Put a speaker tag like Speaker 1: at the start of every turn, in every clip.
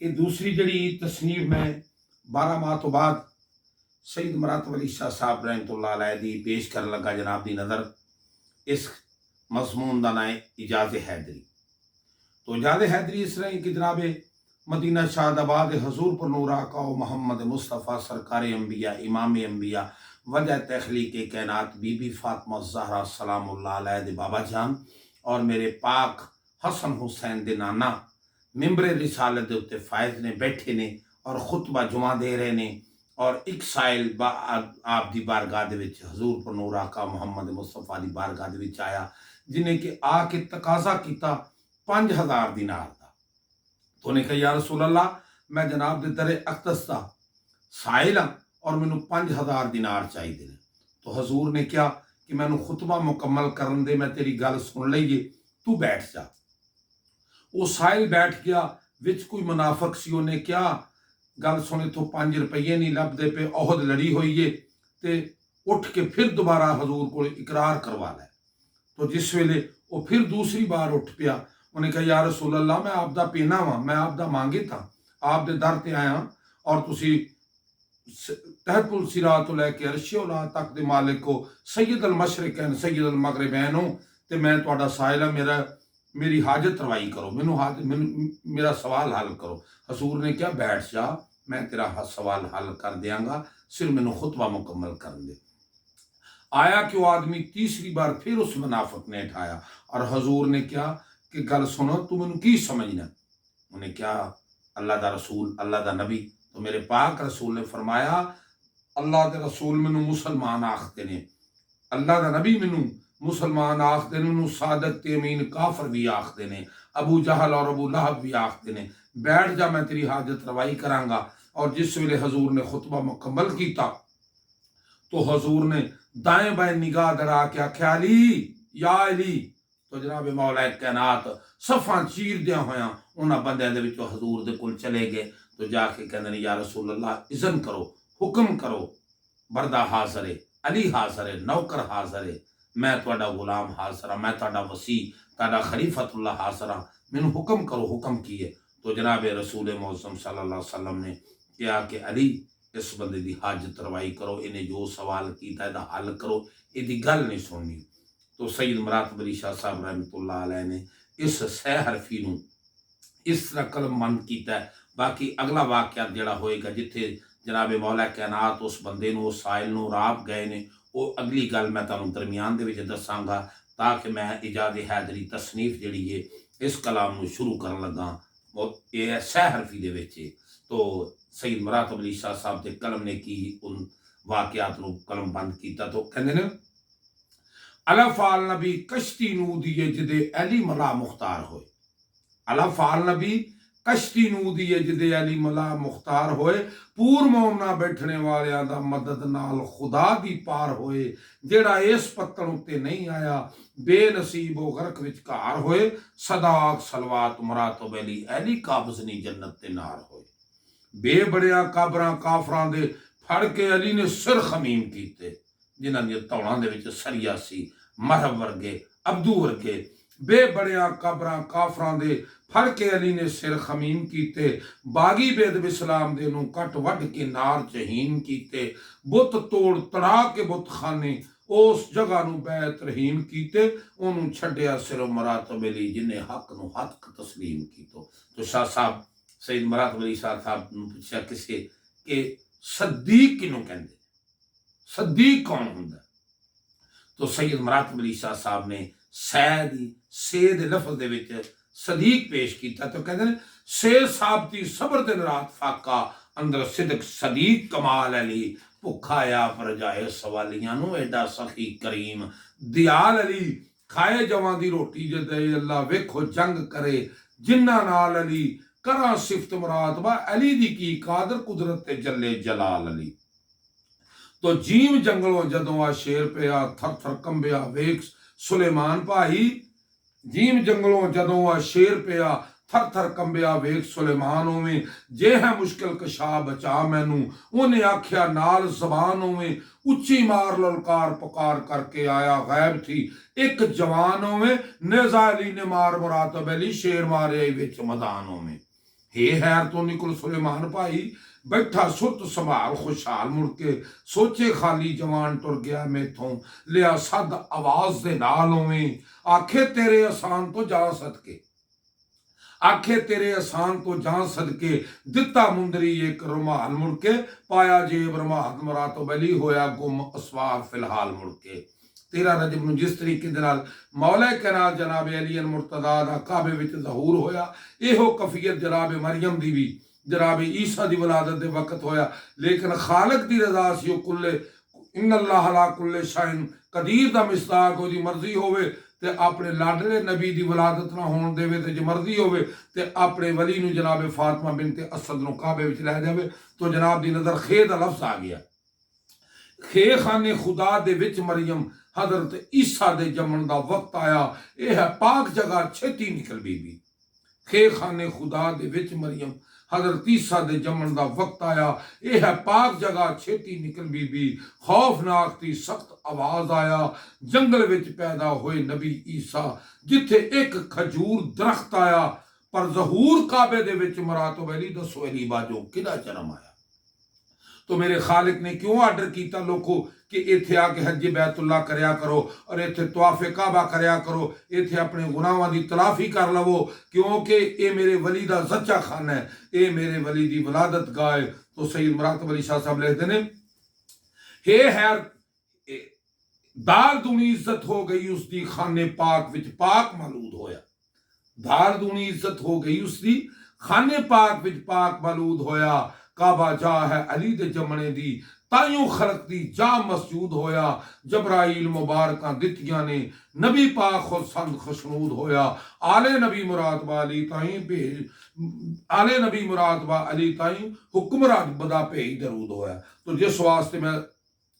Speaker 1: ये दूसरी जड़ी तसनीफ मैं 12 माह तो बाद सईद मरातब अली शाह साहब रहमतुल्लाह अलैह दी पेश कर लगा जनाब दी नज़र। इस मजमून का नाम इजाज़ हैदरी। तो इजाज़ हैदरी इस तरह कि जनाब मदीना शादाबाद हजूर पर नूर आका मोहम्मद मुस्तफ़ा सरकार अम्बिया इमाम अम्बिया वजह तखलीक कैनात बीबी फातिमा ज़हरा सलामुल्लाह अलैह दे बाबा जान और मेरे पाक हसन हुसैन दे नाना मिंबरे रिसालत दे उत्ते फायज ने बैठे ने और खुतबा जुमा दे रहे ने और एक साइल आप दी बारगाह दे विच हजूर पर नूर आका मोहम्मद मुस्तफ़ा दी बारगाह दे विच आया, जिन्हें कि आके तकाजा किया 5000 दिनार का। तो उन्हें कहा या रसूल अल्लाह, मैं जनाब दे दरे अकदस दा साइल हाँ और मैनू 5000 दिनार चाहिए ने। तो हजूर ने कहा कि मैनू खुतबा मुकम्मल करन दे, मैं तेरी गल सुन लीए, तू बैठ जा। वो साहिल बैठ गया, विच कोई मुनाफक सी, उन्हें क्या गल सुने तो 5 रुपये नहीं लभदे पे, ओहद लड़ी हुई है, तो उठ के फिर दोबारा हजूर को इकरार करवा लै। तो जिस वेले वो फिर दूसरी बार उठ पिया, उन्हें कहा या रसूल अल्लाह, मैं आपदा पेना वा, मैं आपदा मांगे था, आप दे दर ते आया और तुसी तहतुल सिरा तो लैके अर्शोला तक दे मालिक को सैयद अल मशरिकैन सैयद अल मगरिबैन हो, ते मैं तुहाडा साहिल मेरा मेरी हाजत रवाई करो, मैनू मेरा सवाल हल करो। हसूर ने क्या बैठ जा, मैं तेरा सवाल हल कर देंगा, सिर्फ मैनू खुतबा मुकम्मल कर दे। आया कि वो आदमी तीसरी बार फिर उस मुनाफिक ने उठाया और हजूर ने क्या कि गल सुनो, तू मैनू की समझना। उन्हें क्या अल्लाह दा रसूल, अल्लाह दा नबी। तो मेरे पाक रसूल ने फरमाया अल्लाह दे रसूल मैनू मुसलमान आखते ने, अल्लाह दा नबी मैनू मुसलमान आखते ने, मैनू सादक ते अमीन काफर भी आखते ने, अबू जहल और अबू लहब भी आखते ने। बैठ जा, मैं तेरी हाजत रवाई करांगा। और जिस वेले हजूर ने खुतबा मुकम्मल किया तो हजूर ने दाएं बाएं निगाह दरा के आख्या अली या अली। तो जनाब मौला कैनात सफा चीरद्या होया उन्होंने बंदियां दे विचों हजूर दे कोल चले गए। तो जाके कहंदे या रसूल अल्लाह, इज़न करो, हुक्म करो, बरदा हाज़र है, अली हाज़र है, नौकर हाज़र है, मैं तुहाडा गुलाम हाज़र हाँ, मैं तुहाडा वसी तुहाडा खलीफतुल्लाह हाज़र हाँ, मैनू हुक्म करो। हुक्म किए तो जनाब रसूल मौसम सल्लल्लाहु अलैहि वसल्लम ने कहा कि अली, इस बंदे की हाजत रवाई करो, इन्हें जो सवाल किया इहदा हल करो, इहदी गल नहीं सुननी। तो सईद मरातब अली शाह साहब रहमतुल्लाह अलैह ने इस सह हरफी नूं इस तरह कलमबंद किया। बाकी अगला वाकया जोड़ा होएगा जिथे जनाब मौला कैनात उस बंदे नूं उस साइल नूं राप गए ने, वो अगली गल मैं तुहानूं दरमियान दे विच दसांगा, ताकि मैं इजाज़ हैदरी तसनीफ जिहड़ी है इस कलाम नूं शुरू करन लगा। ये सह हरफी दे विच तो सईद मरातब अली शाह साहब के कलम ने की उन वाकयात नूं कलमबंद किया। तो कहंदे ने अला फाल नबी कश्ती नूं दिए जिदे अली मला मुख्तार होए, अला फाल नबी कश्ती नूं दिए जिदे अली मला मुख्तार होए, पूर मोमना बैठने वालियां दा मदद नाल खुदा दी पार होए, जेड़ा इस पत्तन उत्ते नहीं आया बेनसीब वो गर्क विचकार होए, सदाक सलवात मरातब अली अली काबज़ नी जन्नत ते नार होए। बेबड़िया काबरां काफरां दे फड़ के अली ने सिर खमीम कीते, जिन्हां दी धौणां दे विच सरिया सी, महरब वर्गे अब्दू वर्गे बेबड़िया काबरां काफरां दे फड़ के अली ने सिर खमीम कीते, बागी बेद इस्लाम दे नूं कट वढ के नार जहीन कीते, बुत तोड़ तड़ा के बुत खाने उस जगह नूं बैत रहीम कीते, ओनूं छड्डिया सिर मरातब अली जिन्हें हक नूं हक तस्लीम कीतो। तो शाह साहब सईद मरातब अली शाह साहब नूं पुछया किसे कि सदीक किनूं कहंदे, सदीक कौन हुंदा? तो सैयद मरातब अली शाह साहब ने सेद लफज दे विच सदीक पेश किया। तो कहते हैं से साबती सबर दिन रात फाका अंदर सिदक सदीक कमाल अली, भुखा आया पर जाए सवालियां नूं एडा सखी करीम दयाल अली, खाए जवां दी रोटी जदे अल्लाह वेखो जंग करे, जिन्ना नाल अली करा सिफत मुरातबा अली दी की कादर कुदरत ते जल्ले जलाल अली। तो जीव जंगलों जदों आ शेर पिया थर थर कंबिया वेख सुलेमान भाई, जीव जंगलों जदों आ शेर पिया थर थर कंबिया वेख सुलेमान होवें, जे है मुश्किल कशा बचा मैनू, उन्हें आख्या नाल जबान होवें, उच्ची मार ललकार पुकार करके आया गैब थी एक जवान होवें, नेज़ा अली ने मार मुरातब अली शेर मारे विच मैदान होवें। हे हैर तो निकुल सुलेमान भाई, बैठा सुत संभाल खुशहाल, मुड़ के सोचे खाली जवान टुर गया मैथों, लिया सद आवाज दे नाल उवें, आखे तेरे आसान तो जा सदके, आखे तेरे आसान को जान सदके, दिता मुंदरी एक रुमाल, मुड़के पाया जेब रमात, मरा तो बली होया गुम असवार फिलहाल, मुड़के 13 रजब ਨੂੰ जिस तरीके ਦੇ ਨਾਲ मौला कैनात जनाब अली अल मुर्तदा ਦਾ ਕਾਬੇ ਵਿੱਚ ਜ਼ਹੂਰ ਹੋਇਆ, ਇਹੋ ਕਫੀਅਤ जनाब मरियम ਦੀ ਵੀ जनाब ईसा ਦੀ ਵਿਲਾਦਤ ਦੇ ਵਕਤ ਹੋਇਆ। लेकिन खालिक ਦੀ रज़ा ਸੀ, ਉਹ ਕੁੱਲੇ इन्ना अल्लाह अला कुल्ले शाइन कदीर ਦਾ ਮਿਸਦਾਕ ਉਹਦੀ ਮਰਜ਼ੀ ਹੋਵੇ ਤੇ ਆਪਣੇ ਲਾਡਲੇ ਨਬੀ ਦੀ ਵਿਲਾਦਤ ਨਾ ਹੋਣ ਦੇਵੇ, ਤੇ ਜੇ ਮਰਜ਼ੀ ਹੋਵੇ ਤੇ ਆਪਣੇ ਵਲੀ ਨੂੰ ਜਨਾਬ ਫਾਤਿਮਾ ਬਿਨਤ ਅਸਦ ਨੂੰ ਕਾਬੇ ਵਿੱਚ ਲੈ ਜਾਵੇ। तो जनाब ਦੀ ਨਜ਼ਰ ਖੇ ਦਾ ਲਫ਼ਜ਼ ਆ ਗਿਆ। ਖੇ ਖਾਨੇ खुदा ਦੇ ਵਿੱਚ ਮਰੀਮ हजरत ईसा दे जमन का वक्त आया, यह है पाक जगह छेती निकल बीबी। खे खाने खुदा दे विच मरियम हजरत ईसा दे जमन का वक्त आया, यह है पाक जगह छेती निकल बीबी। खौफनाक थी सख्त आवाज आया, जंगल विच पैदा होए नबी ईसा, जिथे एक खजूर दरख्त आया, पर जहूर काबे दे विच मरातो वली दसो अली बाजो किदा जन्म आया। तो मेरे खालिक ने क्यों आर्डर किया लोगों कि इत्थे आके हज बैतुल्ला करया करो और इत्थे तवाफे काबा करया करो, इत्थे अपने गुनाहों की तलाफी कर लवो, क्योंकि ये मेरे वली का सच्चा खाना है, ये मेरे वली की विलादत गाह है। तो सईद मुरातब अली शाह साहब लिखते हैं, हे हैर दाल दूनी इज्जत हो गई उसकी खाने पाक विच पाक मलूद होया, दाल दूनी इज्जत हो गई उसकी खाने पाक विच पाक मलूद होया। काबा जा है अली दे जमने दी, ताइयों खलक दी जा मसजूद होया। जबराइल मुबारक दितियां ने नबी पाक खुद संद खुशनूद होया। आले नबी मुराद वाली ताई भेज, आले नबी मुराद वा अली ताई हुक्मराज बदा भेज दरूद होया। तो जिस वास्ते मैं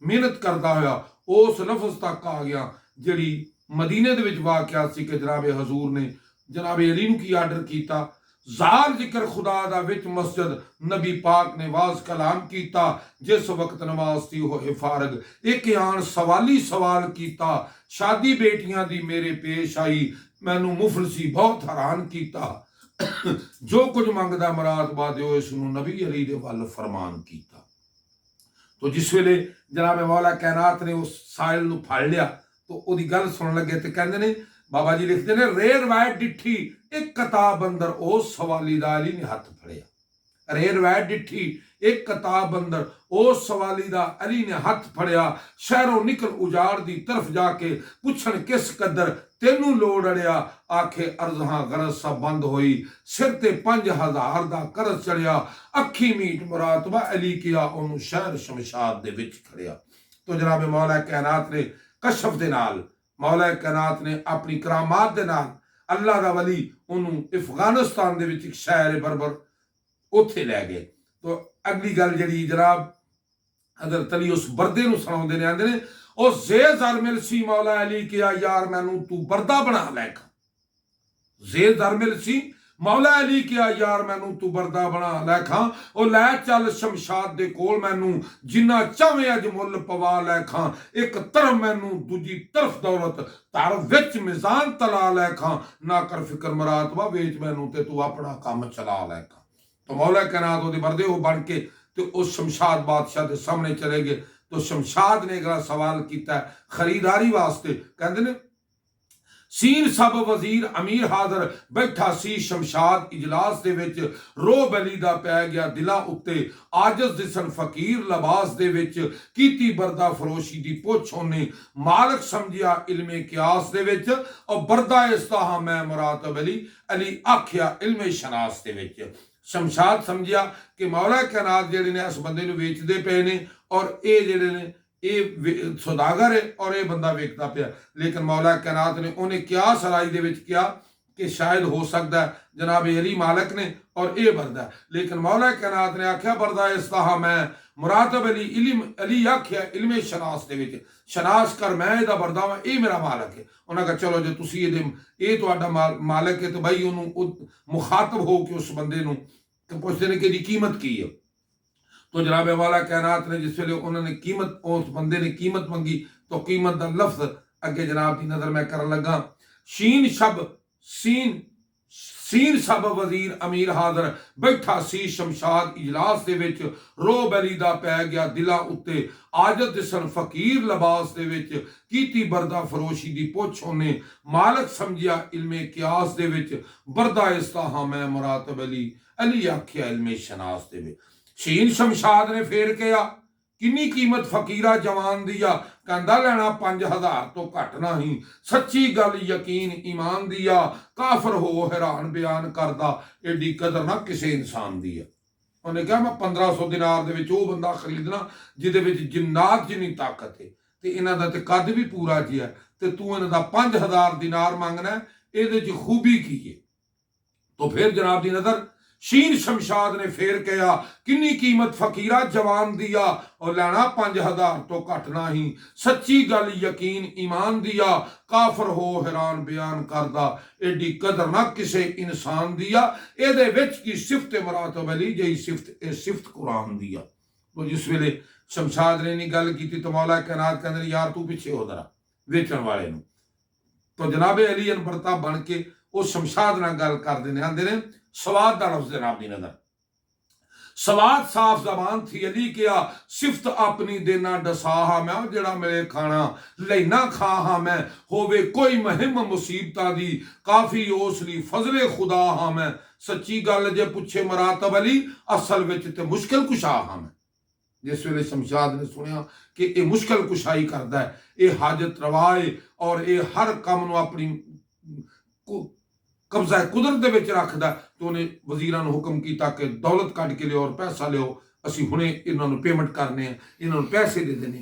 Speaker 1: मेहनत करता होया उस लफ्ज तक आ गया जिहड़ी मदीने दे विच वाकिया सी कि जनाब हजूर ने जनाब अली नूं की आर्डर किया, ज़ाल जिक्र खुदा दा विच मस्जिद नबी पाक ने वाज कलाम किया, जिस वक्त नमाज थी होए फारग, एक आन सवाली सवाल किया, शादी बेटियां दी मेरे पेश आई, मैनू मुफलसी बहुत हैरान किया, जो कुछ मंगदा मुराद बादिओ इसनू नबी अली दे वल फरमान किया। तो जिस वेले जनाब मौला कैनात ने उस साहिल नू फड़ लिया तो ओदी गल सुन लगे तो कहंदे ने बाबा जी लिखते हैं, रे रवायत डिठी एक किताब अंदर ओ सवाली दा अली ने हथ फड़िया, रे रवायत डिठी एक किताब अंदर ओ सवाली दा अली ने हथ फड़िया। शहरों निकल उजाड़ दी तरफ जाके पुछन किस कदर तेनू लोड़ अड़िया, आखे अर्जहां गरज सब बंद होई, सिर ते 5000 दा करज चढ़िया, अखी मीट मुरातबा अली किया, ओनू शहर शमशाद दे विच खड़िया। तो जनाब मौला कैनात ने कशफ दे नाल, मौला कैनात ने अपनी करामात दे नाल अल्लाह दा वली उन्होंने अफगानिस्तान दे विच एक शहर बरबर उत्थे लै गए। तो अगली गल जी जनाब हजरत अली उस बरदे नूं सुणाउंदे ने, आंदे ने ओ जे जर मिल सी मौला अली किया यार मैनू तू बरदा बना लैखा, जे जर मिल सी मौला अली किया यार मैनू तू बरदा बना लैखा, ओ लै चल शमशाद दे कोल मैनू जिन्ना चाहे अज मुल पवा लैखा, एक तरफ मैनू दूजी तरफ दौलत तार विच मिजान तला लैखा, ना कर फिक्र मुरातबा वेच मैनू ते तू अपना काम चला लैखा। तो मौला कैनात ओदे बरदे हो बन के ते उस शमशाद बादशाह के सामने चले गए। तो शमशाद ने अगला सवाल किया खरीदारी वास्ते, कहते ने सीन सब वजीर अमीर हाजर बैठा सी शमशाद इजलास दे विच, रो बली दा पै गया दिला उत्ते, आजज दिसन फकीर लबास दे विच, कीती बरदा फरोशी दी पुछ ओने, मालक समझिया इल्मे कियास दे विच, और बरदा इस्ताहा मैं मुरातब अली, अली आखिया इल्मे शनास दे विच। शमशाद समझिया कि मौला कैनात जेड़े ने इस बंदे नूं वेचदे पे ने और ये जेड़े ने ये सौदागर है और ये बंदा वेचता पिया। लेकिन मौला कैनात ने उन्हें क्या सराई दे विच किया कि शायद हो सकता है जनाब अली मालक ने और ये बरदा, लेकिन मौला कैनात ने आख्या बरदा इस्ताहा मैं मुरातब अली, इल्म अली आख्या इल्मे शनास दे विच, शनास कर मैं इहदा बरदा वां, ये मेरा मालक है। उन्हें कहा चलो जो तुसी ये तुहाडा मालक है तो भाई उन्होंने मुखातब हो के उस बंदे नूं पुछदे ने कि इहदी कीमत की है। तो जनाब मौला कैनात ने जिस वेले उन्होंने कीमत उस बंदे ने कीमत मंगी तो कीमत का लफ्ज अगे जनाब की नजर मैं कर लगा, शीन शब सीन ਸੀਰ ਸਭ ਵਜ਼ੀਰ ਅਮੀਰ ਹਾਜ਼ਰ। ਬੈਠਾ ਸੀ ਸ਼ਮਸ਼ਾਦ ਇਜਲਾਸ ਦੇ ਵਿੱਚ, ਰੋਬ ਅਲੀ ਦਾ ਪੈ ਗਿਆ ਦਿਲਾਂ ਉੱਤੇ। ਆਜਤ ਦਿਸਣ ਫਕੀਰ ਲਿਬਾਸ ਦੇ ਵਿੱਚ, ਕੀਤੀ ਬਰਦਾ ਫਰੋਸ਼ੀ ਦੀ ਪੁੱਛ ਉਹਨੇ। ਮਾਲਕ ਸਮਝਿਆ ਇਲਮੇ ਕਿਆਸ ਦੇ ਵਿੱਚ, ਬਰਦਾ ਇਸਤਾਹਾ ਮੈਂ ਮੁਰਾਤਬ ਅਲੀ। ਅਲੀ ਆਖਿਆ ਇਲਮੇ ਸ਼ਨਾਸ ਦੇ ਵਿੱਚ। ਸ਼ੀਨ ਸ਼ਮਸ਼ਾਦ ਨੇ ਫੇਰ ਕਿਹਾ ਕਿੰਨੀ ਕੀਮਤ ਫਕੀਰਾ ਜਵਾਨ ਦੀ ਆ। ਕਹਿੰਦਾ ਲੈਣਾ 5000 ਤੋਂ ਘੱਟ ਨਹੀਂ। ਸੱਚੀ ਗੱਲ ਯਕੀਨ ਈਮਾਨ ਦੀ ਆ। ਕਾਫਰ ਹੋ ਹੈਰਾਨ ਬਿਆਨ ਕਰਦਾ, ਏਡੀ ਕਦਰ ਨਾ ਕਿਸੇ ਇਨਸਾਨ ਦੀ ਆ। ਉਹਨੇ ਕਿਹਾ ਮੈਂ 1500 ਦਿਨਾਰ ਦੇ ਵਿੱਚ ਉਹ ਬੰਦਾ ਖਰੀਦਣਾ ਜਿਹਦੇ ਵਿੱਚ ਜਿੰਨਾਤ ਜਿੰਨੀ ਤਾਕਤ ਹੈ, ਤੇ ਇਹਨਾਂ ਦਾ ਤੇ ਕੱਦ ਵੀ ਪੂਰਾ ਜਿਹਾ, ਤੇ ਤੂੰ ਇਹਨਾਂ ਦਾ 5000 ਦਿਨਾਰ ਮੰਗਣਾ, ਇਹਦੇ 'ਚ ਖੂਬੀ ਕੀ ਹੈ। तो फिर जनाब दी नजर शीन शमशाद ने फिर कहा किन्नी कीमत फकीरा जवान दिया और लेना 5000 तो घट ना ही। सच्ची गल यकीन ईमान दिया। काफर हो हैरान बयान करदा, एडी कदर ना किसे इंसान दिया। एदे विच की सिफत मुरातब अली जही सिफत कुरान दिया। तो जिस वेले शमशाद ने गल की तो मौला कायनात कहंदे यार तू पिछे हो जरा वेचण वाले नूं। तो जनाबे अली अनबरता बन के वो शमशाद नाल गल करदे ने, आंदे ने सवाद दा लफ्ज़ जनाब दी नज़र। सवाद साफ जबान थी। अली क्या सिफत अपनी देना डसाहा मैं, जेड़ा मेरे खाना लेना खाहा मैं। होवे कोई मुहिम मुसीबता दी, काफी ओसली फजले खुदा हाँ मैं। सच्ची गल जे पुछे मरातब अली, असल विच ते मुश्किल कुशा हाँ मैं। जिस वेले शमशाद ने सुनिया कि ये मुश्किल कुशाई करता है, ये हाजत रवाए और ये हर काम नूं अपनी कब्जा कुदरत दे विच रखदा, तो उन्हें वजीरां नूं हुक्म कीता कि दौलत कढ के लियो और पैसा लियो, असीं हुणे इन्हां नूं पेमेंट करने हैं, इन्हां नूं पैसे दे देने।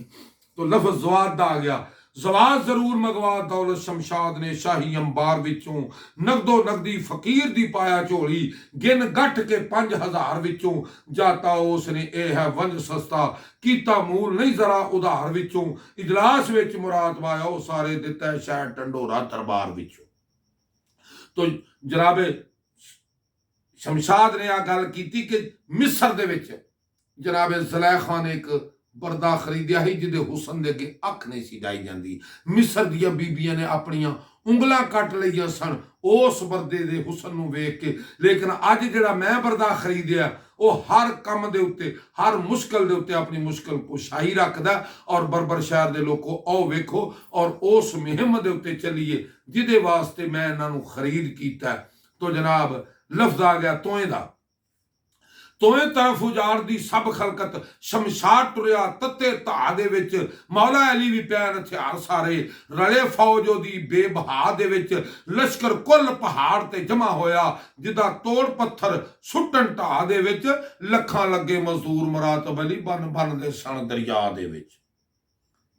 Speaker 1: तो लफ्ज़ जवाद दा आ गया। जवाद जरूर मंगवा दौलत शमशाद ने शाही अंबार विचों, नगदो नगदी फकीर दी पाया झोली। गिन गठ के 5000 विचों, जाता उसने ए है वंज सस्ता, कीता मूल नहीं जरा उधार विचों। इजलास विच मुराद आया वो सारे दिता शायद टंडोरा दरबार विचों। तो जनाबे शमशाद ने आ गल की कि मिस्र दे विच जनाबे ज़ुलैखा ने एक बरदा खरीदिया ही जिहदे हुसन दे अगे अख नहीं सी जाई जांदी। मिस्र दियां बीबियां ने अपनियां उंगलां कट लईयां सन उस बरदे दे हुसन नूं वेख के। लेकिन अज जिहड़ा मैं बरदा खरीदिया वो हर काम दे उत्ते, हर मुश्किल दे उत्ते अपनी मुश्किल कुशाई रखदा। और बरबर शहर दे लोगों आओ वेखो और उस मुहिम दे उत्ते चलीए जिहदे वास्ते मैं इन्हां नूं खरीद कीता। तो जनाब लफ्ज़ आ गया तोए दा। तोए तरफ उजाड़ दी सब खलकत, शमशाद टुरिया तत्ते धा दे विच। मौला अली भी पैन हथियार सारे, रले फौजो दी बेबहा दे विच। लश्कर कुल पहाड़ ते जमा होया, जिदा तोड़ पत्थर सुट्टन ढा दे विच। लखां लगे मजदूर मुरातब अली बन बन दे सन दरिया दे विच।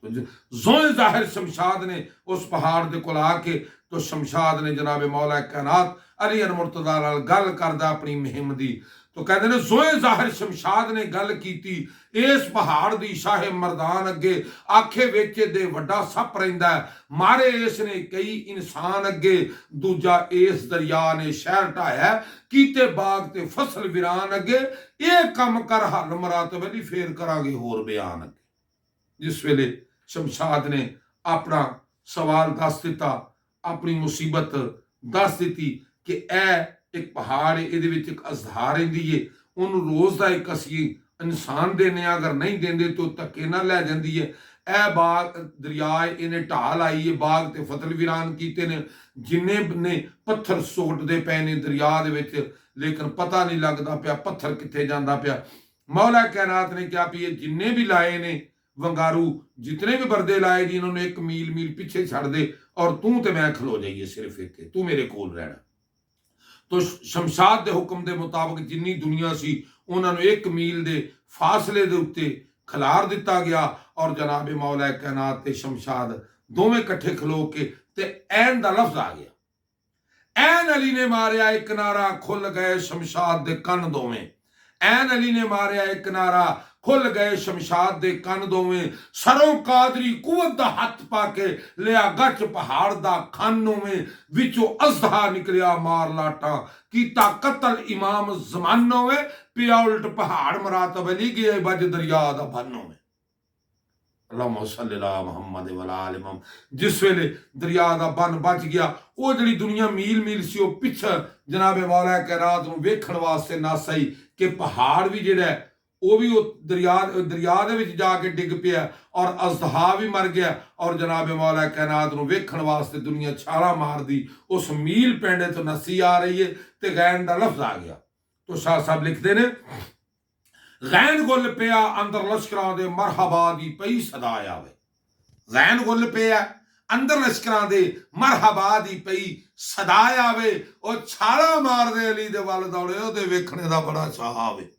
Speaker 1: तो जोए जाहिर शमशाद ने उस पहाड़ दे कोल आके, तो शमशाद ने जनाबे मौला कायनात अली अन मुर्तज़ा नाल गल करदा अपनी मुहिम दी। तो कहते हैं जोए जाहिर शमशाद ने गल की इस पहाड़ दी शाहे मरदान अगे। आखे वेचे दे वड्डा सप रहिंदा है, मारे इसने कई इंसान अगे। दूजा इस दरिया ने शहर ढाया, कीते बाग ते फसल वीरान अगे। ये कम कर हल मुरातब अली, फेर करांगे होर बयान अगे। जिस वेले शमशाद ने अपना सवाल दस दिता, अपनी मुसीबत दस दी कि ए एक पहाड़ है, ये एक अजधार रही है, उन्होंने रोज़ का एक असी इंसान देने, अगर नहीं देंगे तो धक्के ना लै जाती है। ए बाग दरिया इन्हें ढाल आई है, बाग ते फसल वीरान किए ने, जिन्ने ने पत्थर सोटते पे ने दरिया दे विच, लेकिन पता नहीं लगता पाया पत्थर कित्थे जांदा पिया। मौला कायनात ने क्या भी जिन्ने भी लाए ने वंगारू, जितने भी बरदे लाए जी, इन्होंने एक मील मील पिछे छड़ दे और तू ते मैं खलो जाइए सिर्फ इत्थे, तू मेरे कोल रहना। तो शमशाद दे हुक्म दे मुताबिक जिन्नी दुनिया सी उन्होंने एक मील दे फासले दे उत्ते खिलार दिता गया। और जनाबे मौला कायनात ते शमशाद दोवें कट्ठे खलो के ते ऐन दा लफ्ज़ आ गया। ऐन अली ने मारिया एक नारा, खुल गए शमशाद दे कन दोवें। ऐन अली ने मारिया एक नारा, खुल गए शमशाद दे कन दोवें। सरों कादरी कुवत दा हथ पाके लिया गच पहाड़ दा खन में। विचों अजहा निकलिया मार लाटा, कीता कतल इमाम जमानो में। पिया उल्ट पहाड़ मुरातब अली गए बज दरिया दा बनो में। अल्लाहुम्मा सल्ली अला मुहम्मद व अला आलि मुहम्मद। जिस वेले दरिया का बन बच गया, वो जी दुनिया मील मील सी पिछे जनाबे मौला कैनात नूं वेखण वास्ते नस आई कि पहाड़ भी जिहड़ा है वो भी दरिया दे विच जाके डिग पिया और अजदहा भी मर गया और जनाबे मौला कैनात नूं वेखण वास्ते दुनिया छाला मार दी। उस मील पेंडे तो नसी आ रही है तो गैन का लफ्ज आ गया। तो शाह साहब लिखते ने, गैन गुल पिया अंदर लश्करां दे मरहबा दी पई सदा आवे। गैन गुल पिया अंदर लश्करां दे मरहबा दी पई सदा आवे और छाला मार दे अली दे वल दौड़े ओदे वेखणे दा बड़ा चाह आवे।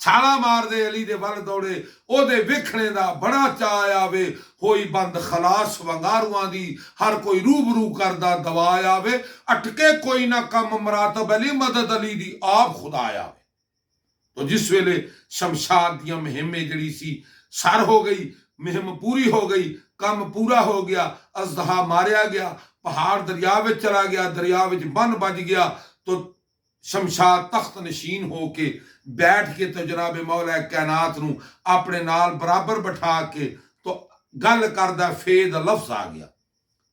Speaker 1: छाला मार दे अली दे वल दौड़े ओदे वेखणे दा बड़ा चाह आवे। होई बंद खलास वंगारुआं दी हर कोई रूबरू करदा दवा आवे। अटके कोई ना कम मरातब अली मदद अली दी आप खुदा आवे। तो जिस वेले शमशाद दियां मुहिमें जड़ी सी सर हो गई, मुहिम पूरी हो गई, कम पूरा हो गया, अजदहा मारिया गया, पहाड़ दरिया में चला गया, दरिया में बन बज गया। तो शमशाद तख्त नशीन होके बैठ के तो जनाबे मौला कैनात नूं अपने नाल बराबर बिठा के तो गल करदा फेद लफ्ज आ गया।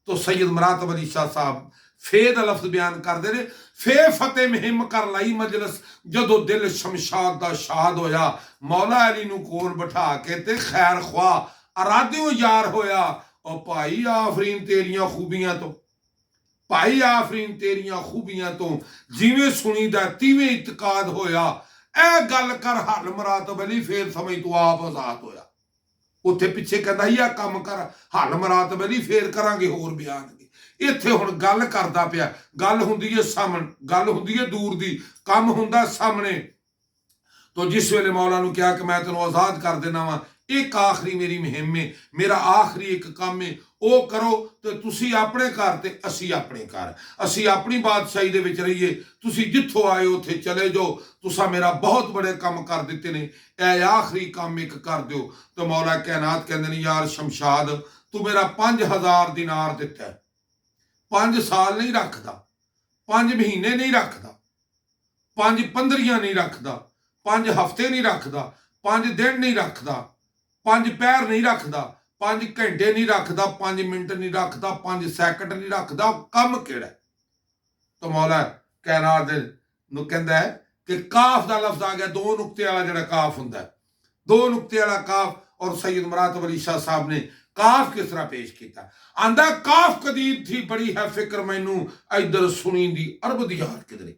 Speaker 1: तो सैयद मरातब अली शाह साहब फेद लफ्ज बयान करते ने, फे फतेह मुहिम कर लाई मजलस जदों दिल शमशाद दा शाद होया। मौला अली नूं कोल बिठा के ते खैर ख्वा अरादियों यार होया। और भाई आफरीन तेरियां खूबियां तो, भाई आफरीन तेरियां खूबियां तो जिवें सुनीदा तिवें इतकाद होया। ए गल कर हल मरातब अली फिर समझ तू आप आजाद होया। उत्थे पिछे कहंदा ही आ कम कर हल मरातब अली फिर करांगे होर बयान। इत्थे हुण गल करदा पिया, गल हुंदी है सामण, गल हुंदी है दूर दी, कम हुंदा सामने। तो जिस वेले मौला नूं कहा कि मैं तेनों आजाद कर देना वा, एक आखिरी मेरी मुहिम है, मेरा आखिरी एक काम है, वो करो तो तुसी अपने घर ते असी अपने घर, असी अपनी बादशाही दे विच रहीए, तुसी जिथों आए उत्थे चले जाओ, तुसा मेरा बहुत बड़े काम कर दिते ने, ए आखिरी काम एक कर दो। तो मौला कैनात कहंदे ने, यार शमशाद तू मेरा 5000 दिनार दिता है, 5 साल नहीं रखता, 5 महीने नहीं रखता, 5 15 नहीं रखता, 5 हफ्ते नहीं रखता, 5 दिन नहीं रखता, 5 पैर नहीं रखता, 5 घंटे नहीं रखता, 5 मिनट नहीं रखता, 5 सैकंड नहीं रखता, कम केड़ा। तो मौला कैनात नूं कहंदा है कि काफ का लफ्ज आ गया, 2 नुक्ते वाला जिहड़ा काफ हुंदा है, 2 नुक्ते वाला काफ। और सैयद मरातब अली शाह साहब ने काफ किस तरह पेश किया, आंदा काफ कदीर थी बड़ी है फिक्र मैनू इधर सुनी दी अरब दी यार किधरे।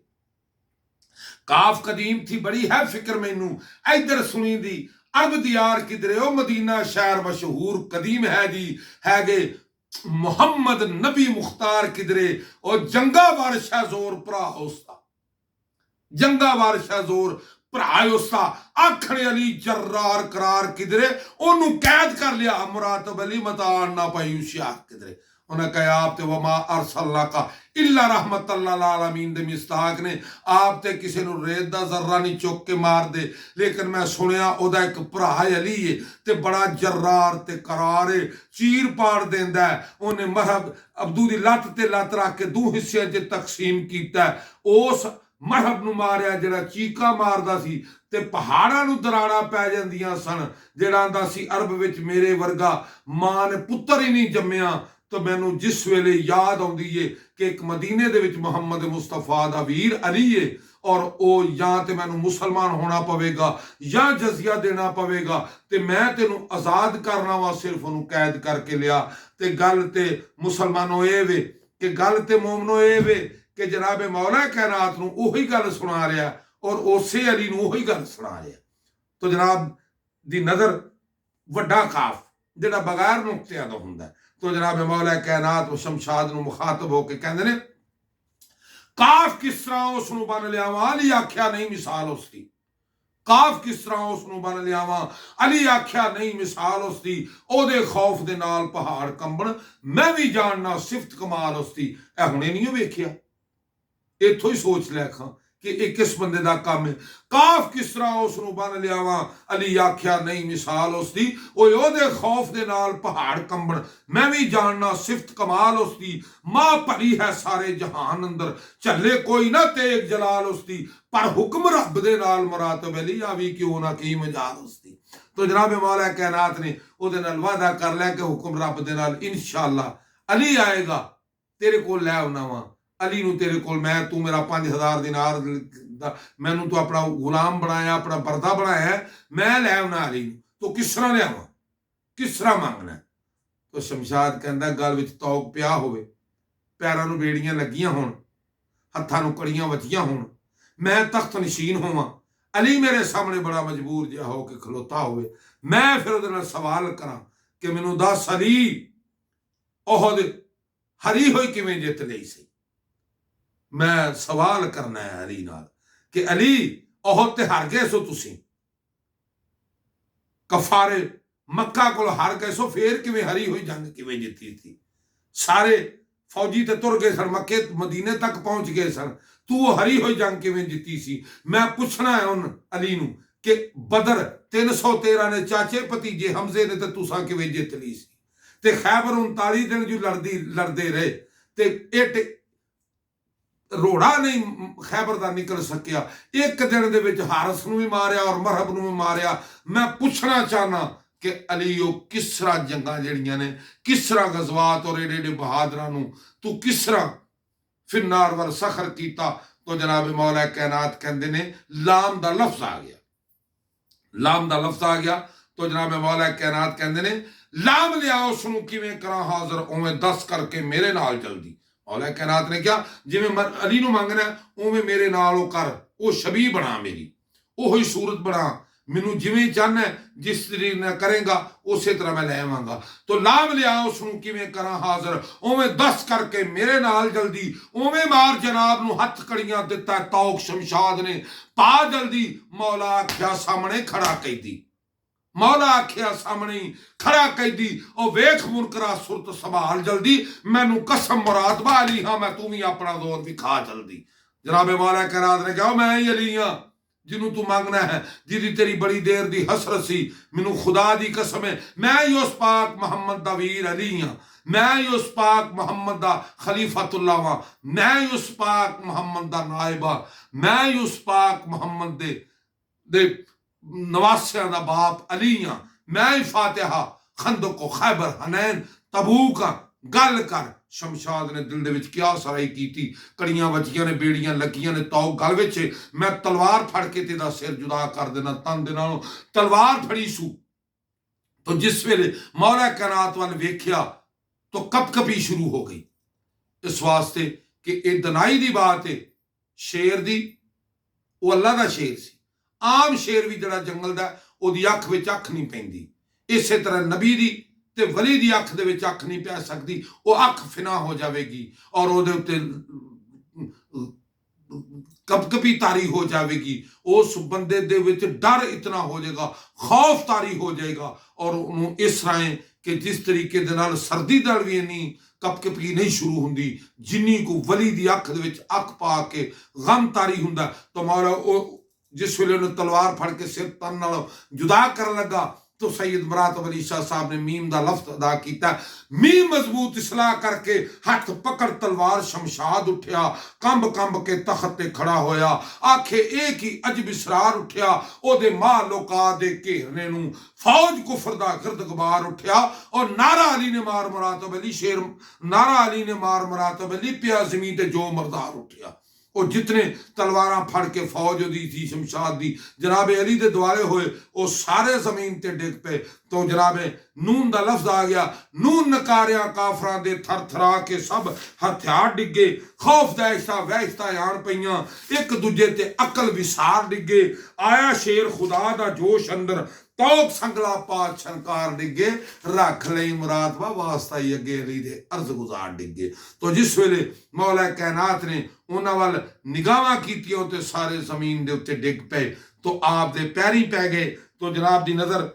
Speaker 1: काफ कदीम थी बड़ी है फिक्र मैनू इधर सुनी दी अरब दी यार किधरे। ओ मदीना शहर मशहूर कदीम है जी, है गे मुहम्मद नबी मुख्तार किधरे। और जंगा बारशाह जोर भरा उसका, जंगा बारशाह जोर भरा उसका। आखने अली जर्रार करार किधरे, ओनू कैद कर लिया मुरातब अली मतान ना पाई उशियार किधरे। उन्हें कहा आप ते वमा अरसलना का इल्ला रहमतल आलमीन दे मिस्ताक ने, आप ते किसी नूं रेत दा जर्रा नहीं चुक के मार दे, लेकिन मैं सुनिया ओदा एक भरा अली है ते बड़ा जर्रार ते करार है, चीर पाड़ देंदा है। उन्हें मरहब अब्दू दी लत्त ते लत्त रख के 2 हिस्सियां च तकसीम कीता है। उस मरहब नूं मारिया जिहड़ा चीका मारदा सी ते पहाड़ां नूं दराड़ा पै जांदियां सन, जिहड़ा आंदा सी अरब विच मेरे वर्गा मां ने पुत्तर ही नहीं जम्मिया। तो मैनू जिस वेले याद आउंदी है कि एक मदीने दे विच मुहम्मद मुस्तफा दा वीर अली है और ओ या ते मैनू मुसलमान होना पवेगा या जजिया देना पवेगा, ते मैं तेनू आजाद करना वा, सिर्फ उन्होंने कैद करके लिया। ते गल ते मुसलमानों ये वे कि गल ते मोमनो ये वे कि जनाबे मौला कैनात नूं उही गल सुना रहा और उसे अली नूं उही गल सुना रहा। तो जनाब दी नज़र वड्डा काफ जिहड़ा बगैर नुक्तियां दा हुंदा है। तो जनाब मौला कैनात शमशाद नूं मुखातब होके कहंदे ने, काफ किस तरह उसनूं बन लियावां, अली आख्या नहीं मिसाल उसदी। काफ किस तरह उसनूं बन लियावां, अली आख्या नहीं मिसाल उसदी। ओदे खौफ दे नाल पहाड़ कंबण, मैं भी जानना सिफत कमाल उसदी। ए हुणे नहीं वेखिया, इत्थों ही सोच लिया खां
Speaker 2: कि यह किस बंदे का काम है। काफ किस तरह उसनू बन लिया वा, अली आख्या नहीं मिसाल उसकी, ओदे खौफ दे नाल पहाड़ कंबण, मैं भी जानना सिफत कमाल उसकी, मां भरी है सारे जहान अंदर, झले कोई ना तेग जलाल उसकी, पर हुक्म रब दे नाल मुरातब अली आवी क्यों ना की मजाल उसकी। तो जनाब मौला कायनात ने उहदे नाल वादा कर लिया कि हुक्म रब दे नाल इंशाअल्लाह अली आएगा, तेरे को लै आउना वा, अली नू तेरे को मैं, तू मेरा 5000 दिनार मैनू तू अपना गुलाम बनाया, अपना बरदा बनाया, मैं लै आउना अली नू, तो किस तरह लियावां, किस तरह मंगना। तो शमशाद कहंदा गल विच तौक पिया होवे, पैरां नू बेड़ियां लगियां होण, हत्थां नू कड़ियां वजियां होण, मैं तख्त नशीन होवां, अली मेरे सामने बड़ा मजबूर जिहा हो के खलोता होवे, मैं फिर उहदे नाल सवाल करां कि मैनू दस अली ओहद हरी होई किवें जित लई सी। मैं सवाल करना है अली नाल कि अली ओहद ते हार गए सो, तुसीं कफारे मक्का को हार गए सो, फिर किवें हरी हुई जंग किवें जिती थी। सारे फौजी ते तुर गए सन, मक्के मदीने तक पहुंच गए सन, तू हरी हुई जंग किवें जिती सी। मैं पुछना है उन अली नू कि बदर 313 ने चाचे भतीजे हमजे ने ते तुसां किवें जित ली सी, ते खैबर 39 दिन जो लड़ते रहे, ते एक रोड़ा नहीं खैबर का निकल सकिया, एक दिन दे विच हारस नूं भी मारिया और मरहब नूं भी मारिया। मैं पूछना चाहना कि अली वो किस तरह जंगा जड़ियां ने, किस तरह गजवात और एडे एडे बहादुरां नूं तू किस तरह फिन्नार वल सखर कीता। तो जनाब मौला कायनात कहंदे ने लाम दा लफ्ज आ गया, लाम दा लफ्ज आ गया। तो जनाब मौला कायनात कहंदे ने लाम लिया उसनू किवें करा हाजर, उवें दस करके मेरे नाल जल्दी। मौला कायनात ने क्या, जिवें अली नू मंगना उवें मेरे नाल ओ कर, ओ शबी बना मेरी, ओही सूरत बना, मैनू जिवें चाहना जिस तरीके करेगा उस तरह मैं लै आवांगा। तो लाम लिया उसनू किवें करा हाजर, उवें दस करके मेरे नाल जल्दी, उवें मार जनाब नू हथ कड़ियां दिता तौक शमशाद ने, पा जल्दी। मौला आख्या सामने खड़ा कैदी, मौला आख्या सामने खड़ा कैदी, ओ वेख मुनकरा सुरत संभाल जल्दी, मैनू कसम मुरादबा अली हाँ, मैं तू भी अपना जोर विखा जल्दी। जनाबे मौला कायनात ने कहा मैं ही अली हाँ जिन्हों तू मंगना है, जिदी तेरी बड़ी देर दी हसरत सी, मैनू खुदा दी कसम है, मैं ही उस पाक मुहम्मद दा वीर अली हाँ, मैं ही उस पाक मुहम्मद दा खलीफतुल्लाह वां, मैं ही उस पाक मुहम्मद दा नायबा, मैं ही उस पाक मुहम्मद दे नवासियां दा बाप अली हाँ, मैं ही फातिहा खंदको खैबर हनैन तबूक गल कर। शमशाद ने दिल दे विच क्या सराई कीती, कड़ियां वजियां ने, बेड़ियां लगियां ने, तौ गल विच मैं तलवार फड़ के तेरा सिर जुदा कर देना, तन दे नालों तलवार फड़ी सू। तो जिस वेले मौला कायनात वाल वेख्या तो कपकपी शुरू हो गई, इस वास्ते कि यह दनाई दी बात है शेर दी, वो अल्लाह दा शेर सी। आम शेर भी जड़ा जंगल दा ओदी अख विच अख नहीं पैंदी, इसे तरह नबी दी ते वली दी अख दे विच अख नहीं पै सकदी, वो अख फिना हो जाएगी और ओदे उत्ते कपकपी तारी हो जाएगी, उस बंदे दे विच डर इतना हो जाएगा, खौफ तारी हो जाएगा, और उन्होंने इस तरह कि जिस तरीके दे नाल सर्दी दल भी इन्नी कपकपी नहीं शुरू होंदी जिन्नी को वली दी अख दे विच अख पा के गम तारी हुंदा। तो मौला जिस वेले उन्हें तलवार फड़ के सिर तन नाल जुदा कर लगा तो सैयद मुरातब अली शाह साहब ने मीम दा लफ्ज अदा किया, मीम मजबूत इसलाह करके हथ पकड़ तलवार शमशाद उठिया, कंब कंब के तख्त ते खड़ा होया, आखे एक ही अजब इसरार उठिया, ओदे मां लोका दे घेरने नू फौज कुफर दा गिरद गुबार उठिया, और नारा अली ने मार मुरातब अली शेर, नारा अली ने मार मुरातब अली पिया जमीन ते जो मरदार उठिया। और जितने तलवारां फड़ के फौज दी थी शमशाद दी जनाबे अली दे दुआले होए, वो सारे जमीन ते डिग पे। तो जनाबे नून दा लफ्ज आ गया, नून नकारिया काफरां दे थर थरा के सब हथियार डिगे, खौफ दहशता वहशता आन पईयां, एक दूजे ते अकल विसार डिगे, आया शेर खुदा दा जोश अंदर, तौक संगला पा छनकार डिगे, रख लई मुरादबा वास्ता ही अगे अली दे अर्ज गुजार डिगे। तो जिस वेले मौला कायनात ने उन्हां वल निगाहां कीतियां ते सारे जमीन दे उत्ते डिग पे, तो आप दे पैरी पै गए। तो जनाब दी नजर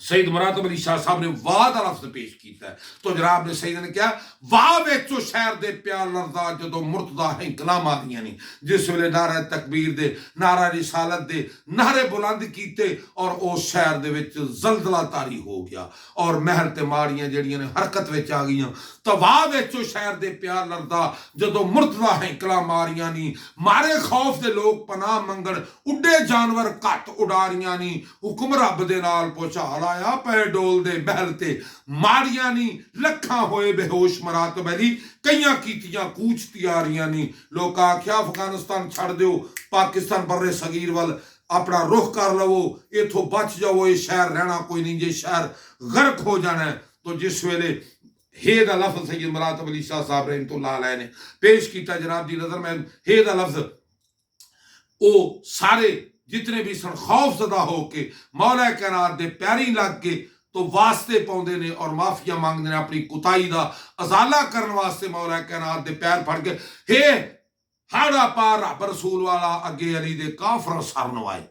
Speaker 2: सईद मुरातब अली शाह साहब ने वाह का लफ्ज पेश किया है। तो जनाब ने सईद ने कहा वाह वेचो शहर दे प्यार लड़दा जदों मुर्तदा हैंकला मारियां नी, जिस वेले नारा तकबीर दे नारा रिसालत दे नारे बुलंद कीते और उस शहर दे विच जलजला तारी हो गया और महल ते माड़ियां जड़ियां ने हरकत विच आ गईयां। तो वाह वेचो शहर दे प्यार लड़दा जदों मुर्तदा हैंकला मारियां नी, मारे खौफ दे लोग पनाह मंगण उड्डे जानवर घट उडारियां नी, हुक्म रब दे नाल भुचाल आया पै डोल दे महल ते मारियां नी, लखां होए बेहोश मुरातब अली कईयां कीतियां कूच तियारियां नी। लोग आख्या अफगानिस्तान छड़ दिओ, पाकिस्तान बर्रे सगीर वल अपना रुख कर लवो, इथों बच जाओ, ये शहर रहना कोई नहीं, ये शहर गर्क हो जाना है। तो जिस वेले हे दा लफ्ज सैयद मुरातब अली शाह साहब रहमतुल्लाह अलैह ने पेश किया जनाब दी नजर में, हे दा लफ्ज ओ सारे जितने भी सन खौफजदा होके मौला कायनात दे पैरी लग के तो वास्ते पाउंदे ने और माफिया मांगते ने, अपनी कुताई दा अजाला करने वास्ते मौला कायनात दे पैर फड़ के हे हाड़ा पार रब रसूल वाला अगे अली दे काफर सर नवाए,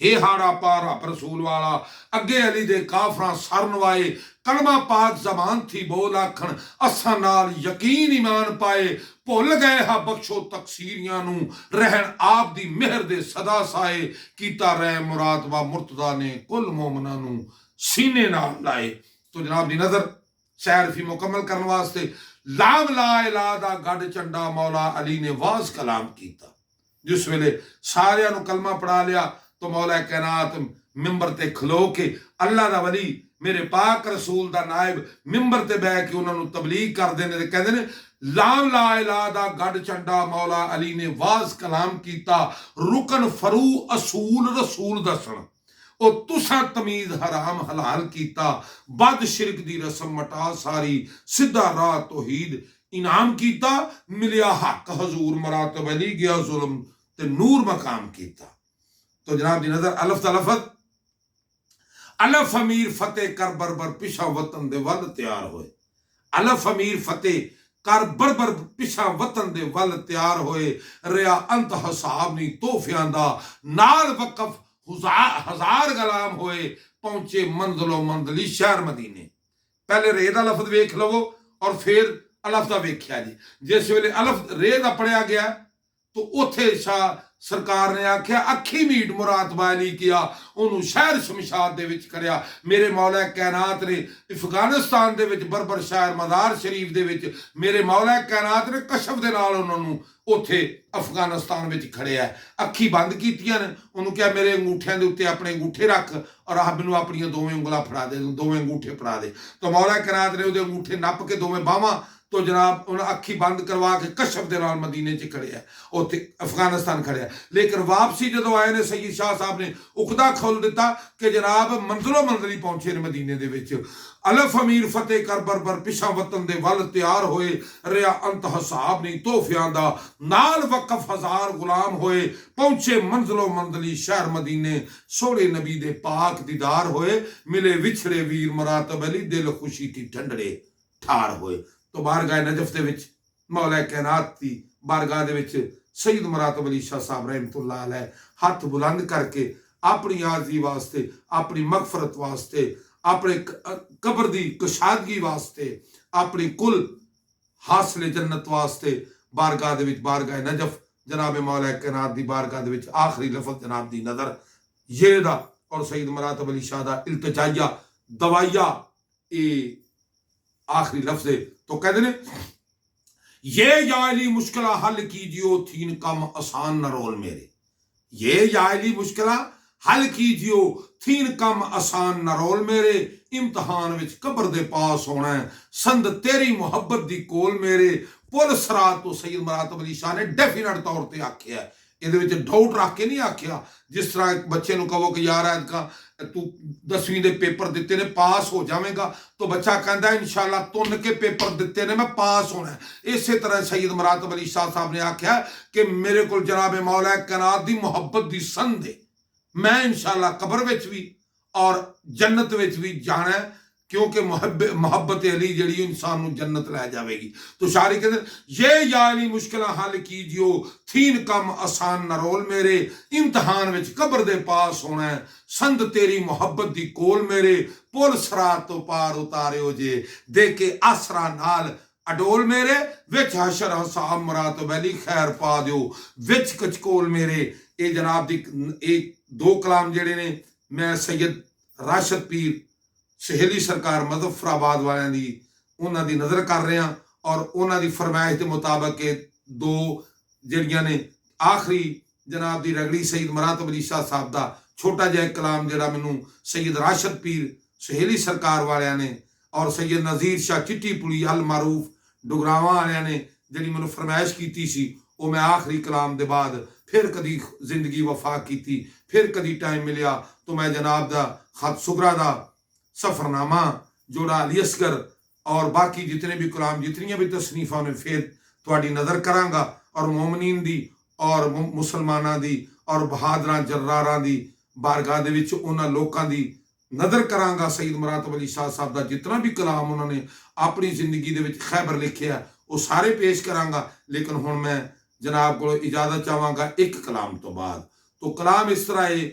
Speaker 2: हे हाड़ा पार रब रसूल वाला अगे अली दे काफर सर नवाए, कलमा पाक जबान थी बोल आखण असा नाल यकीन ईमान पाए, भुल गए हा बख्शो तकसीरियां नू रहन आप दी मेहर दे सदा साए, कीता रह मुरातबा मुर्तदा ने कुल मोमना नू सीने नाल लाए। तो जनाब दी नजर सैर फी मुकम्मल करने वास्ते लाम ला इला दा गढ़ चंडा मौला अली ने वाज कलाम कीता। जिस वेले सारियां नू कलमा पढ़ा लिया तो मौला कायनात मिंबर ते खलो के अल्लाह दा वली मेरे पाक रसूल दा नायब मिंबर ते बह के उन्होंने तबलीग करते हैं, कहते हैं लाम ला इला दा गढ़ चंडा मौला अली ने वाज कलाम कीता, रुकन फरू असूल रसूल दसन ओ तुसा तमीज हराम हलाल कीता, बद शिरक दी रस्म मटा सारी, सीधा राह तौहीद इनाम कीता, मिलिया हक हजूर मुरातब अली गया जुल्म ते नूर मकाम कीता। तो जनाब दी नजर अलफ दा लफज अलफ अमीर फतेह कर बरबर पिछा वतन दे वल तैयार होए, अलफ अमीर फतेह कर बरबर पिछा वतन दे वल तैयार होए, रिया अंत हसाब नी तोहफियां दा नाल वकफ हजार गलाम होए, पहुंचे मंजिलो मंजिली शहर मदीने। पहले रे दा लफ्ज वेख लवो और फिर अलफ दा वेख्या जी। जिस वेले अलफ रे दा पढ़िया गया तो उथे शाह सरकार ने आख्या अखी मीट मुरातबा अली किया, उन्होंने शहर शमशाद दे विच करया। मेरे मौला कायनात ने अफगानिस्तान दे विच बरबर शहर मज़ार शरीफ दे विच मेरे मौला कायनात ने कशफ दे नाल उन्होंने उथे अफगानिस्तान विच खड़िया, अखी बंद कीतियां ने, उन्होंने कहा मेरे अंगूठियां दे उत्ते अपने अंगूठे रख और आप मैनू अपनी दोवें उंगलां फड़ा दे, दोवें अंगूठे फड़ा दे। तो मौला कायनात ने उहदे अंगूठे नप के दोवें बाहां तो जनाब उन्हें अखी बंद करवा के कशफ के नाल मदीने च खड़िया, उत्थे अफगानिस्तान खड़िया। लेकिन वापसी जो आए ने सईद शाह साहब ने उकदा खोल दिता कि जनाब मंजिलो मंजिली पहुंचे ने मदीने दे विच। अलफ अमीर फतेह कर बरबर पिछा वतन दे वल तैयार होए, रिया अंत हसाब नहीं तोहफियां दा नाल वकफ हजार गुलाम होए, पहुंचे मंजिलो मंजिली शहर मदीने, सोहणे नबी दे पाक दीदार होए, मिले विछड़े वीर मुरातब अली दिल खुशी थी ठंडड़े ठार होए। तो बारगाह नजफ दे विच मौला कायनात दी बारगाह दे विच सईद मुरातब अली शाह साहब रहमतुल्लाह अलैह हाथ बुलंद करके अपनी आरजी वास्ते, अपनी मगफरत वास्ते, अपने कब्र दी कुशादगी वास्ते, अपनी कुल हासिल जन्नत वास्ते बारगाह दे विच बारगाह नजफ जनाब मौला कायनात दी बारगाह दे विच आखिरी लफ्ज जनाब दी नजर ये दा और सईद मुरातब अली शाह दा इल्तिजाया दवाइया ए आखिरी लफ्ज है। तो कहते ने ये याली मुश्किल हल कीजियो थीन कम आसान न रोल मेरे, ये याली मुश्किल हल कीजियो थीन कम आसान न रोल मेरे, इम्तिहान विच कब्र दे पास होना है संद तेरी मुहब्बत दी कोल मेरे। पुल सरात तो सईद मुरातब अली शाह ने डेफिनेट तौर पर आख्या है, ये डाउट रख के नहीं आख्या। जिस तरह एक बच्चे को कहो कि यार का तू 10वीं के पेपर दिते ने पास हो जाएगा, तो बच्चा कहता है इंशाअल्लाह तुन के पेपर दिते ने मैं पास होना है। इस तरह सईद मुरातब अली शाह साहब ने आख्या कि मेरे को जनाब मौला कायनात दी मुहब्बत दी संध है, मैं इंशाअल्लाह कब्र विच भी और जन्नत विच भी जाना है, क्योंकि मोहब्बत अली जड़ी इंसान को जन्नत लै जाएगी। तो शारी कहते ये या अली मुश्किल हल कीजियो थीन कम आसान न रोल मेरे इम्तिहान विच कब्र दे पास होना है संद तेरी मोहब्बत दी कोल मेरे पुल सरात तो पार उतारियो जे दे के आसरा नाल अडोल मेरे विच हशर हसाब मरात वैली खैर पा दियो विच कचकोल मेरे। ये जनाब दी एक दो कलाम जेड़े ने मैं सैयद राशिद पीर सहेली सरकार मुजफ्फराबाद वालियां दी उन्हां दी नज़र कर रहा और उन्हां दी फरमाइश के मुताबिक ये दो जड़ियां ने आखिरी जनाब दी रगड़ी सईद मरातब अली शाह साहब दा छोटा जिहा कलाम जिहड़ा मैनू सैयद राशिद पीर सहेली सरकार वालियां ने और सैयद नज़ीर शाह चिट्टी पुली अल मारूफ डुगरावां वालियां ने जिहड़ी मैनू फरमाइश कीती सी वो मैं आखिरी कलाम दे बाद फिर कदी जिंदगी वफा की फिर कदी टाइम मिलिया तो मैं जनाब दा खत सुगरा दा सफरनामा जोड़ा अली असगर और बाकी जितने भी कलाम जितनी भी तसनीफा ने फिर थोड़ी नज़र करांगा और मोमनीन दी और मुसलमाना दी और बहादरां जर्रारां दी बारगाह दे विच उन्हां लोकां दी नज़र करांगा। सईद मरातब अली शाह साहब दा जितना भी कलाम उन्होंने अपनी जिंदगी दे विच खैबर लिखिया वो सारे पेश करांगा। लेकिन हुण मैं जनाब को इजाजत चाहांगा एक कलाम तो बाद। तो कलाम इस तरह है